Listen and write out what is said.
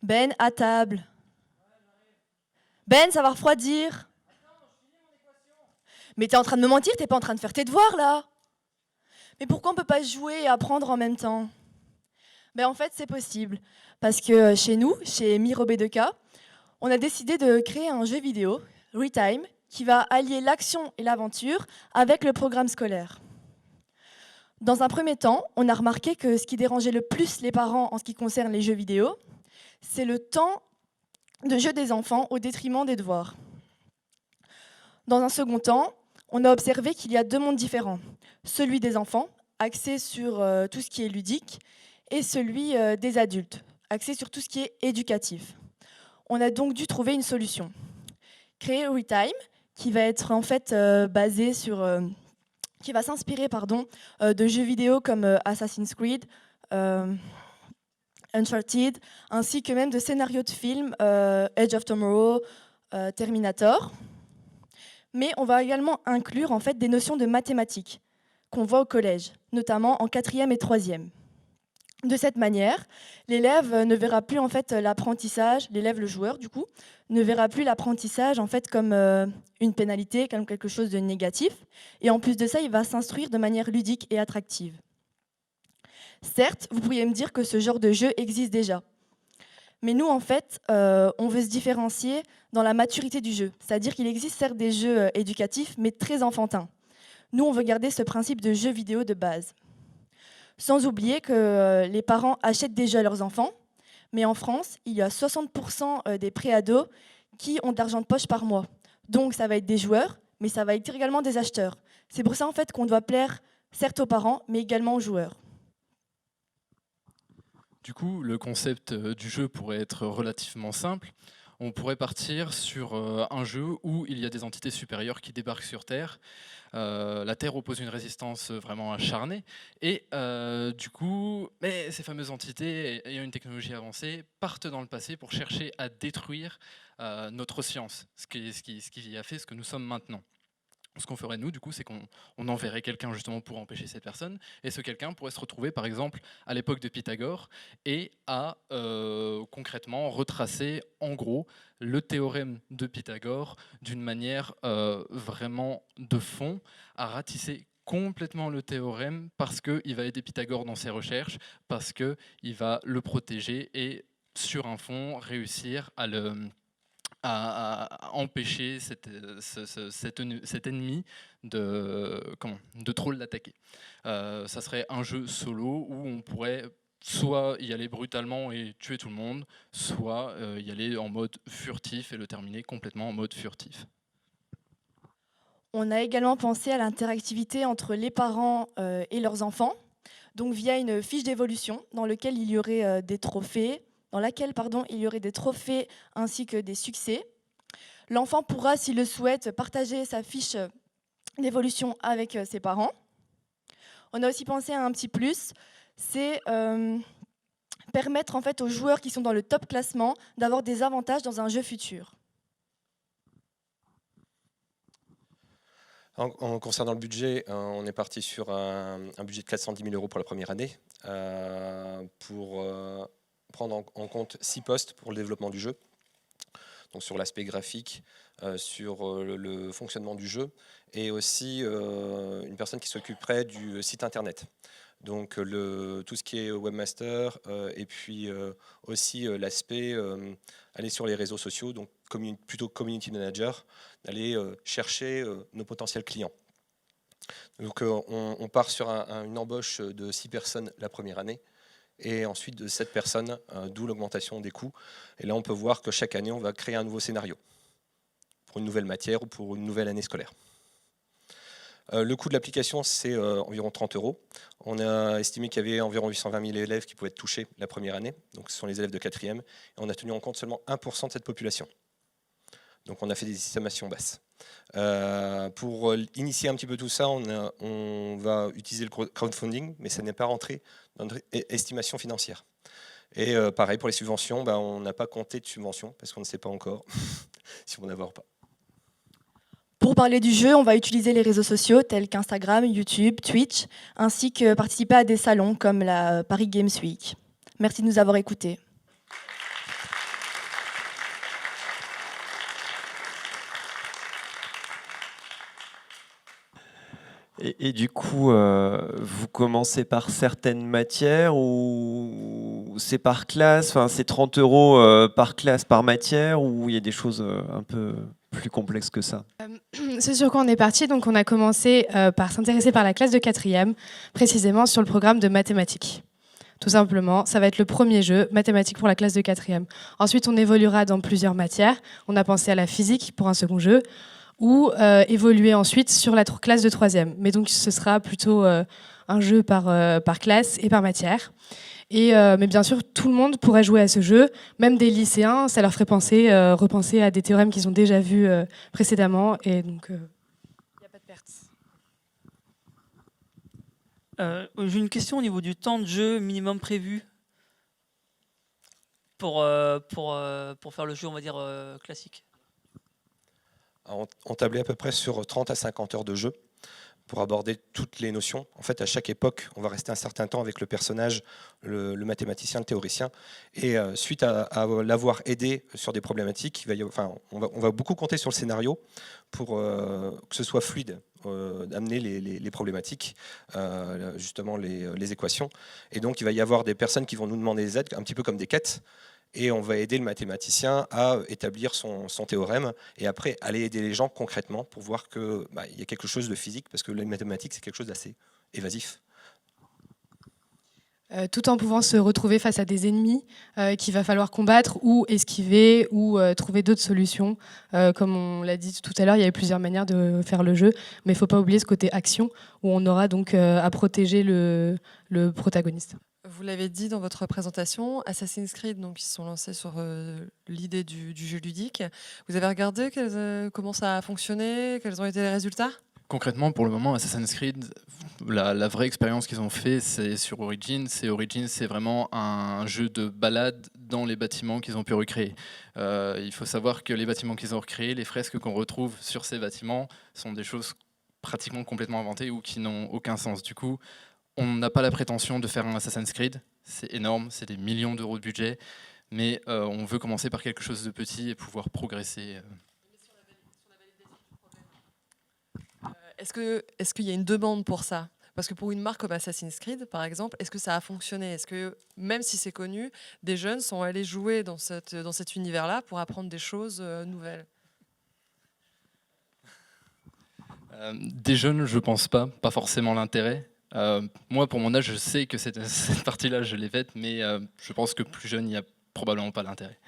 Ben, à table. Ben, ça va refroidir. Mais t'es en train de me mentir, t'es pas en train de faire tes devoirs là. Mais pourquoi on peut pas jouer et apprendre en même temps? Ben en fait c'est possible. Parce que chez nous, chez Miro B2K, on a décidé de créer un jeu vidéo, Retime, qui va allier l'action et l'aventure avec le programme scolaire. Dans un premier temps, on a remarqué que ce qui dérangeait le plus les parents en ce qui concerne les jeux vidéo, c'est le temps de jeu des enfants au détriment des devoirs. Dans un second temps, on a observé qu'il y a deux mondes différents. Celui des enfants, axé sur tout ce qui est ludique, et celui des adultes, axé sur tout ce qui est éducatif. On a donc dû trouver une solution. Créer Retime, qui va être en fait basé sur... qui va s'inspirer de jeux vidéo comme Assassin's Creed, Uncharted, ainsi que même de scénarios de films, Edge of Tomorrow, Terminator. Mais on va également inclure en fait des notions de mathématiques qu'on voit au collège, notamment en 4e et 3e. De cette manière, l'élève ne verra plus en fait l'apprentissage, l'élève, le joueur du coup, ne verra plus l'apprentissage en fait comme une pénalité, comme quelque chose de négatif. Et en plus de ça, il va s'instruire de manière ludique et attractive. Certes, vous pourriez me dire que ce genre de jeu existe déjà. Mais nous, en fait, on veut se différencier dans la maturité du jeu. C'est-à-dire qu'il existe certes des jeux éducatifs, mais très enfantins. Nous, on veut garder ce principe de jeu vidéo de base. Sans oublier que les parents achètent des jeux à leurs enfants, mais en France, il y a 60% des préados qui ont de l'argent de poche par mois. Donc ça va être des joueurs, mais ça va être également des acheteurs. C'est pour ça en fait qu'on doit plaire certes aux parents, mais également aux joueurs. Du coup, le concept du jeu pourrait être relativement simple. On pourrait partir sur un jeu où il y a des entités supérieures qui débarquent sur Terre. La Terre oppose une résistance vraiment acharnée. Et du coup, mais ces fameuses entités, ayant une technologie avancée, partent dans le passé pour chercher à détruire notre science, ce qui a fait ce que nous sommes maintenant. Ce qu'on ferait nous, du coup, c'est qu'on enverrait quelqu'un justement pour empêcher cette personne, et ce quelqu'un pourrait se retrouver, par exemple, à l'époque de Pythagore, et à concrètement retracer, en gros, le théorème de Pythagore d'une manière vraiment de fond, à ratisser complètement le théorème, parce qu'il va aider Pythagore dans ses recherches, parce qu'il va le protéger, et sur un fond, réussir à empêcher cet ennemi de trop l'attaquer. Ça serait un jeu solo où on pourrait soit y aller brutalement et tuer tout le monde, soit y aller en mode furtif et le terminer complètement en mode furtif. On a également pensé à l'interactivité entre les parents et leurs enfants, donc via une fiche d'évolution dans laquelle il y aurait des trophées, il y aurait des trophées ainsi que des succès. L'enfant pourra, s'il le souhaite, partager sa fiche d'évolution avec ses parents. On a aussi pensé à un petit plus, c'est permettre en fait aux joueurs qui sont dans le top classement d'avoir des avantages dans un jeu futur. Concernant le budget, on est parti sur un budget de 410 000 € pour la première année, pour prendre en compte 6 postes pour le développement du jeu, donc sur l'aspect graphique, sur le fonctionnement du jeu, et aussi une personne qui s'occuperait du site internet. Donc tout ce qui est webmaster, et puis aussi l'aspect aller sur les réseaux sociaux, donc plutôt community manager, d'aller chercher nos potentiels clients. Donc on part sur une embauche de 6 personnes la première année, et ensuite de 7 personnes, d'où l'augmentation des coûts. Et là on peut voir que chaque année on va créer un nouveau scénario, pour une nouvelle matière ou pour une nouvelle année scolaire. Le coût de l'application, c'est environ 30 €. On a estimé qu'il y avait environ 820 000 élèves qui pouvaient être touchés la première année, donc ce sont les élèves de 4e, et on a tenu en compte seulement 1% de cette population. Donc on a fait des estimations basses. Pour initier un petit peu tout ça, on va utiliser le crowdfunding, mais ça n'est pas rentré dans notre estimation financière. Et pareil, pour les subventions, on n'a pas compté de subventions, parce qu'on ne sait pas encore si on va en avoir ou pas. Pour parler du jeu, on va utiliser les réseaux sociaux tels qu'Instagram, YouTube, Twitch, ainsi que participer à des salons comme la Paris Games Week. Merci de nous avoir écoutés. Et du coup, vous commencez par certaines matières ou c'est par classe, enfin, c'est 30 euros par classe, par matière, ou il y a des choses un peu plus complexes que ça? Ce sur quoi on est parti, donc on a commencé par s'intéresser par la classe de 4e, précisément sur le programme de mathématiques. Tout simplement, ça va être le premier jeu, mathématiques pour la classe de 4e. Ensuite, on évoluera dans plusieurs matières. On a pensé à la physique pour un second jeu, ou évoluer ensuite sur la classe de 3e. Mais donc, ce sera plutôt un jeu par classe et par matière. Mais bien sûr, tout le monde pourrait jouer à ce jeu, même des lycéens, ça leur ferait repenser à des théorèmes qu'ils ont déjà vus précédemment, et donc il n'y a pas de perte. J'ai une question au niveau du temps de jeu minimum prévu pour faire le jeu, on va dire, classique. On tablait à peu près sur 30 à 50 heures de jeu pour aborder toutes les notions. En fait, à chaque époque, on va rester un certain temps avec le personnage, le mathématicien, le théoricien. Et suite à l'avoir aidé sur des problématiques, on va beaucoup compter sur le scénario pour que ce soit fluide, d'amener les problématiques, justement les équations. Et donc, il va y avoir des personnes qui vont nous demander des aides, un petit peu comme des quêtes. Et on va aider le mathématicien à établir son théorème et après aller aider les gens concrètement pour voir qu'il y a quelque chose de physique, parce que les mathématiques, c'est quelque chose d'assez évasif. Tout en pouvant se retrouver face à des ennemis qu'il va falloir combattre ou esquiver ou trouver d'autres solutions. Comme on l'a dit tout à l'heure, il y a plusieurs manières de faire le jeu, mais il ne faut pas oublier ce côté action où on aura donc à protéger le protagoniste. Vous l'avez dit dans votre présentation, Assassin's Creed, donc, ils se sont lancés sur l'idée du jeu ludique. Vous avez regardé comment ça a fonctionné, quels ont été les résultats? Concrètement, pour le moment, Assassin's Creed, la vraie expérience qu'ils ont fait, c'est sur Origins. Origins, c'est vraiment un jeu de balade dans les bâtiments qu'ils ont pu recréer. Il faut savoir que les bâtiments qu'ils ont recréés, les fresques qu'on retrouve sur ces bâtiments, sont des choses pratiquement complètement inventées ou qui n'ont aucun sens. Du coup, on n'a pas la prétention de faire un Assassin's Creed. C'est énorme, c'est des millions d'euros de budget. Mais on veut commencer par quelque chose de petit et pouvoir progresser. Est-ce qu'il y a une demande pour ça? Parce que pour une marque comme Assassin's Creed, par exemple, est-ce que ça a fonctionné? Est-ce que, même si c'est connu, des jeunes sont allés jouer dans cet univers-là pour apprendre des choses nouvelles? Des jeunes, je pense pas forcément l'intérêt. Moi, pour mon âge, je sais que cette partie-là, je l'ai faite, mais je pense que plus jeune, il n'y a probablement pas l'intérêt.